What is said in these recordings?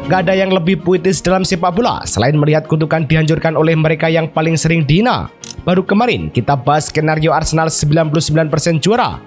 Gak ada yang lebih puitis dalam sepak bola selain melihat kutukan dihancurkan oleh mereka yang paling sering dihina. Baru kemarin kita bahas skenario Arsenal 99% juara.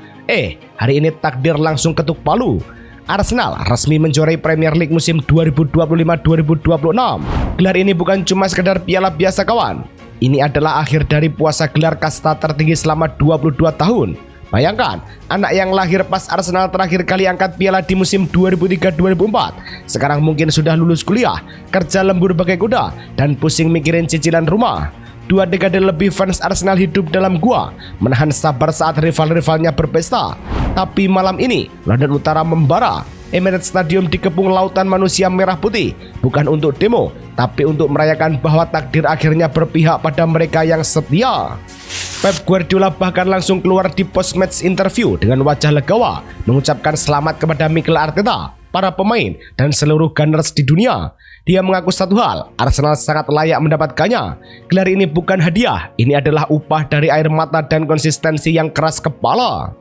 Hari ini takdir langsung ketuk palu. Arsenal resmi menjuarai Premier League musim 2025-2026. Gelar ini bukan cuma sekedar piala biasa kawan. Ini adalah akhir dari puasa gelar kasta tertinggi selama 22 tahun. Bayangkan, anak yang lahir pas Arsenal terakhir kali angkat piala di musim 2003-2004 sekarang mungkin sudah lulus kuliah, kerja lembur bagai kuda, dan pusing mikirin cicilan rumah. 2 dekade lebih fans Arsenal hidup dalam gua, menahan sabar saat rival-rivalnya berpesta. Tapi malam ini, London Utara membara. Emirates Stadium dikepung lautan manusia merah putih, bukan untuk demo, tapi untuk merayakan bahwa takdir akhirnya berpihak pada mereka yang setia. Pep Guardiola bahkan langsung keluar di post-match interview dengan wajah legawa, mengucapkan selamat kepada Mikel Arteta, para pemain, dan seluruh Gunners di dunia. Dia mengaku satu hal, Arsenal sangat layak mendapatkannya. Gelar ini bukan hadiah, ini adalah upah dari air mata dan konsistensi yang keras kepala.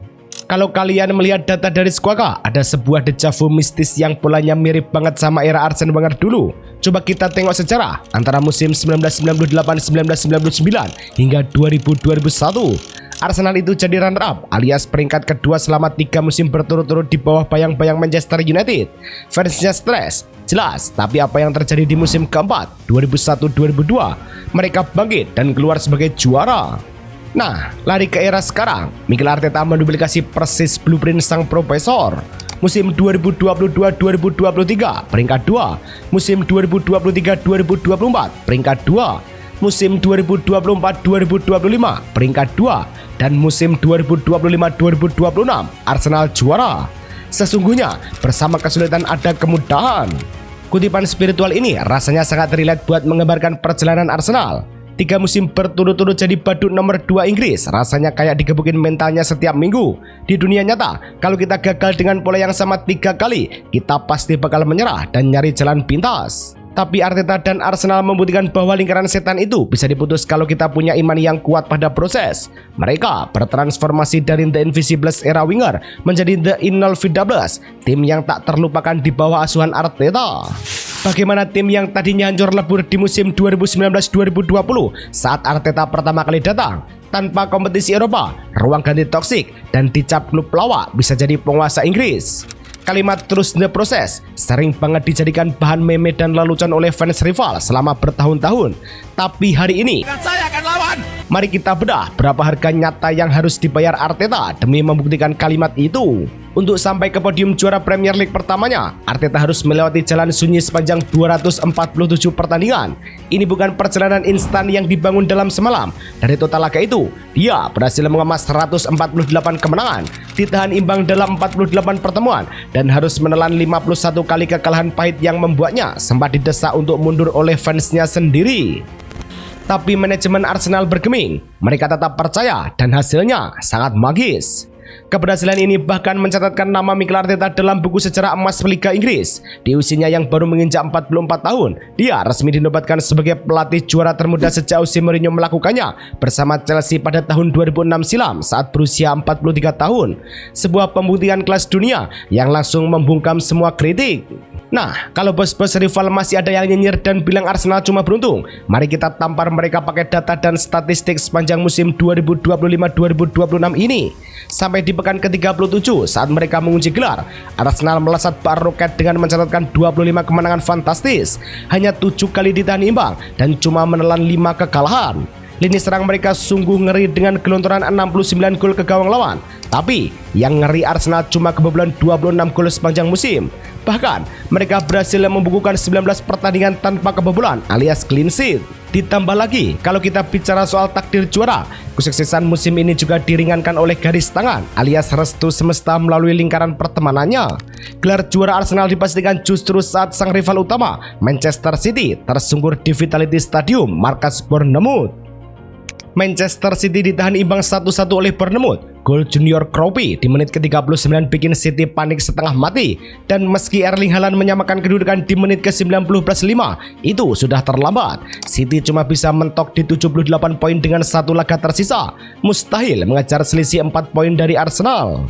Kalau kalian melihat data dari Squawka, ada sebuah dejavu mistis yang polanya mirip banget sama era Arsene Wenger dulu. Coba kita tengok sejarah antara musim 1998-1999 hingga 2000-2001. Arsenal itu jadi runner-up alias peringkat kedua selama 3 musim berturut-turut di bawah bayang-bayang Manchester United. Fansnya stres, jelas, tapi apa yang terjadi di musim keempat 2001-2002? Mereka bangkit dan keluar sebagai juara. Nah, lari ke era sekarang, Mikel Arteta menduplikasi persis blueprint sang profesor. Musim 2022-2023 peringkat 2, musim 2023-2024 peringkat 2, musim 2024-2025 peringkat 2, dan musim 2025-2026 Arsenal juara. Sesungguhnya bersama kesulitan ada kemudahan. Kutipan spiritual ini rasanya sangat relate buat menggambarkan perjalanan Arsenal. 3 musim berturut-turut jadi badut nomor 2 Inggris, rasanya kayak digebukin mentalnya setiap minggu. Di dunia nyata, kalau kita gagal dengan pola yang sama 3 kali, kita pasti bakal menyerah dan nyari jalan pintas. Tapi Arteta dan Arsenal membuktikan bahwa lingkaran setan itu bisa diputus kalau kita punya iman yang kuat pada proses. Mereka bertransformasi dari The Invisibles era Wenger menjadi The Inolvidables, tim yang tak terlupakan di bawah asuhan Arteta. Bagaimana tim yang tadinya hancur lebur di musim 2019-2020 saat Arteta pertama kali datang? Tanpa kompetisi Eropa, ruang ganti toksik, dan dicap klub pelawak bisa jadi penguasa Inggris. Kalimat "trust the process" sering banget dijadikan bahan meme dan lelucon oleh fans rival selama bertahun-tahun. Tapi hari ini, saya akan lawan. Mari kita bedah berapa harga nyata yang harus dibayar Arteta demi membuktikan kalimat itu. Untuk sampai ke podium juara Premier League pertamanya, Arteta harus melewati jalan sunyi sepanjang 247 pertandingan. Ini bukan perjalanan instan yang dibangun dalam semalam. Dari total laga itu, dia berhasil mengemas 148 kemenangan, ditahan imbang dalam 48 pertemuan, dan harus menelan 51 kali kekalahan pahit yang membuatnya sempat didesak untuk mundur oleh fansnya sendiri. Tapi manajemen Arsenal bergeming, mereka tetap percaya dan hasilnya sangat magis. Keberhasilan ini bahkan mencatatkan nama Mikel Arteta dalam buku sejarah emas Liga Inggris. Di usianya yang baru menginjak 44 tahun, dia resmi dinobatkan sebagai pelatih juara termuda sejak Jose Mourinho melakukannya bersama Chelsea pada tahun 2006 silam saat berusia 43 tahun. Sebuah pembuktian kelas dunia yang langsung membungkam semua kritik. Nah, kalau bos-bos rival masih ada yang nyinyir dan bilang Arsenal cuma beruntung, mari kita tampar mereka pakai data dan statistik sepanjang musim 2025-2026 ini. Sampai di pekan ke-37 saat mereka mengunci gelar, Arsenal melesat bar roket dengan mencatatkan 25 kemenangan fantastis, hanya 7 kali ditahan imbang dan cuma menelan 5 kekalahan. Lini serang mereka sungguh ngeri dengan gelontoran 69 gol ke gawang lawan. Tapi yang ngeri Arsenal cuma kebobolan 26 gol sepanjang musim. Bahkan mereka berhasil membukukan 19 pertandingan tanpa kebobolan alias clean sheet. Ditambah lagi, kalau kita bicara soal takdir juara, kesuksesan musim ini juga diringankan oleh garis tangan alias restu semesta melalui lingkaran pertemanannya. Gelar juara Arsenal dipastikan justru saat sang rival utama, Manchester City, tersungkur di Vitality Stadium, markas Bournemouth. Manchester City ditahan imbang 1-1 oleh Bournemouth. Gol Junior Kropi di menit ke-39 bikin City panik setengah mati. Dan meski Erling Haaland menyamakan kedudukan di menit ke-90+5, itu sudah terlambat. City cuma bisa mentok di 78 poin dengan 1 laga tersisa. Mustahil mengejar selisih 4 poin dari Arsenal.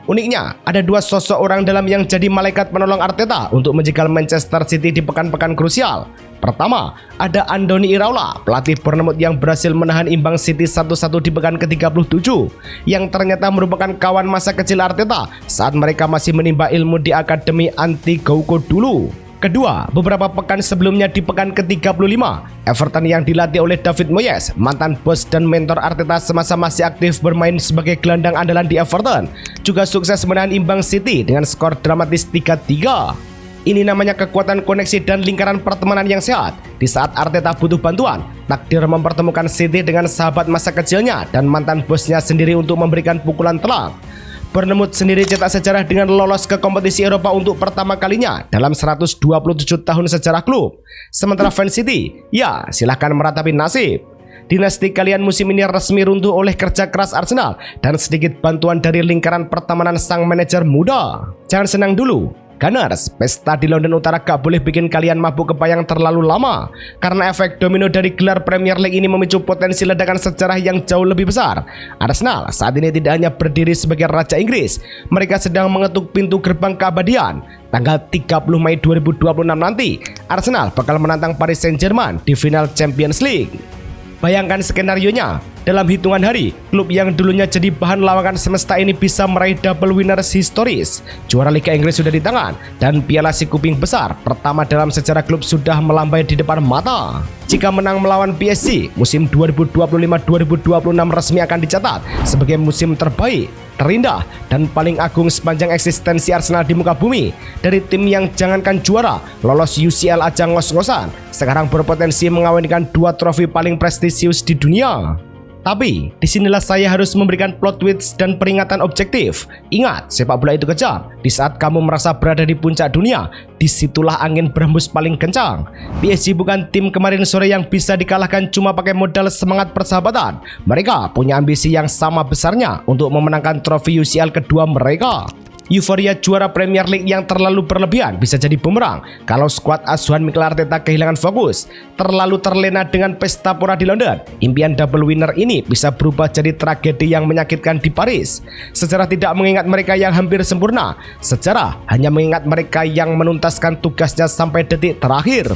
Uniknya, ada dua sosok orang dalam yang jadi malaikat penolong Arteta untuk menjegal Manchester City di pekan-pekan krusial. Pertama, ada Andoni Iraola, pelatih Bournemouth yang berhasil menahan imbang City 1-1 di pekan ke-37, yang ternyata merupakan kawan masa kecil Arteta saat mereka masih menimba ilmu di Akademi Anti Gauko dulu. Kedua, beberapa pekan sebelumnya di pekan ke-35, Everton yang dilatih oleh David Moyes, mantan bos dan mentor Arteta semasa masih aktif bermain sebagai gelandang andalan di Everton, juga sukses menahan imbang City dengan skor dramatis 3-3. Ini namanya kekuatan koneksi dan lingkaran pertemanan yang sehat. Di saat Arteta butuh bantuan, takdir mempertemukan City dengan sahabat masa kecilnya dan mantan bosnya sendiri untuk memberikan pukulan telak. Bournemouth sendiri cetak sejarah dengan lolos ke kompetisi Eropa untuk pertama kalinya dalam 127 tahun sejarah klub. Sementara fans City, ya silahkan meratapi nasib. Dinasti kalian musim ini resmi runtuh oleh kerja keras Arsenal dan sedikit bantuan dari lingkaran pertemanan sang manajer muda. Jangan senang dulu, Gunners, pesta di London Utara gak boleh bikin kalian mabuk kebayang terlalu lama, karena efek domino dari gelar Premier League ini memicu potensi ledakan sejarah yang jauh lebih besar. Arsenal saat ini tidak hanya berdiri sebagai Raja Inggris, mereka sedang mengetuk pintu gerbang keabadian. Tanggal 30 Mei 2026 nanti, Arsenal bakal menantang Paris Saint-Germain di final Champions League. Bayangkan skenarionya, dalam hitungan hari, klub yang dulunya jadi bahan lawakan semesta ini bisa meraih double winners historis. Juara Liga Inggris sudah di tangan, dan piala si kuping besar pertama dalam sejarah klub sudah melambai di depan mata. Jika menang melawan PSG, musim 2025-2026 resmi akan dicatat sebagai musim terbaik, terindah, dan paling agung sepanjang eksistensi Arsenal di muka bumi. Dari tim yang jangankan juara, lolos UCL aja ngos-ngosan, sekarang berpotensi mengawinkan dua trofi paling prestisius di dunia. Tapi, disinilah saya harus memberikan plot twist dan peringatan objektif. Ingat, sepak bola itu kejam. Di saat kamu merasa berada di puncak dunia, disitulah angin berhembus paling kencang. PSG bukan tim kemarin sore yang bisa dikalahkan cuma pakai modal semangat persahabatan. Mereka punya ambisi yang sama besarnya untuk memenangkan trofi UCL kedua mereka. Euforia juara Premier League yang terlalu berlebihan bisa jadi bumerang kalau skuad asuhan Mikel Arteta kehilangan fokus. Terlalu terlena dengan pesta pora di London, impian double winner ini bisa berubah jadi tragedi yang menyakitkan di Paris. Sejarah tidak mengingat mereka yang hampir sempurna, sejarah hanya mengingat mereka yang menuntaskan tugasnya sampai detik terakhir.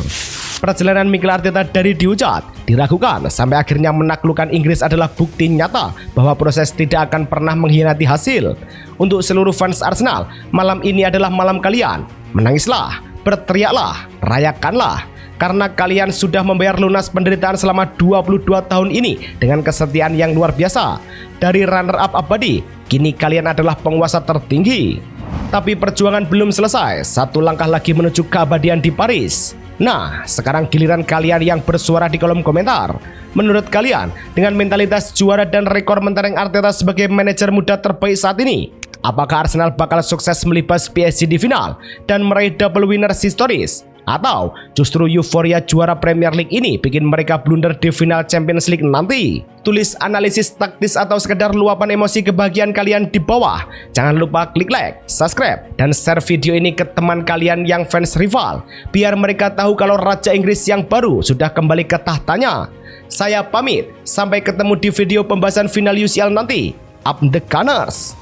Perjalanan Mikel Arteta dari dihujat, diragukan, sampai akhirnya menaklukkan Inggris adalah bukti nyata bahwa proses tidak akan pernah mengkhianati hasil. Untuk seluruh fans Arsenal, malam ini adalah malam kalian. Menangislah, berteriaklah, rayakanlah, karena kalian sudah membayar lunas penderitaan selama 22 tahun ini dengan kesetiaan yang luar biasa. Dari runner-up abadi, kini kalian adalah penguasa tertinggi. Tapi perjuangan belum selesai, satu langkah lagi menuju keabadian di Paris. Nah, sekarang giliran kalian yang bersuara di kolom komentar. Menurut kalian, dengan mentalitas juara dan rekor mentereng Arteta sebagai manajer muda terbaik saat ini, apakah Arsenal bakal sukses melibas PSG di final dan meraih double winners historis? Atau justru euforia juara Premier League ini bikin mereka blunder di final Champions League nanti? Tulis analisis taktis atau sekedar luapan emosi kebahagiaan kalian di bawah. Jangan lupa klik like, subscribe, dan share video ini ke teman kalian yang fans rival, biar mereka tahu kalau Raja Inggris yang baru sudah kembali ke tahtanya. Saya pamit, sampai ketemu di video pembahasan final UCL nanti. Up the Gunners!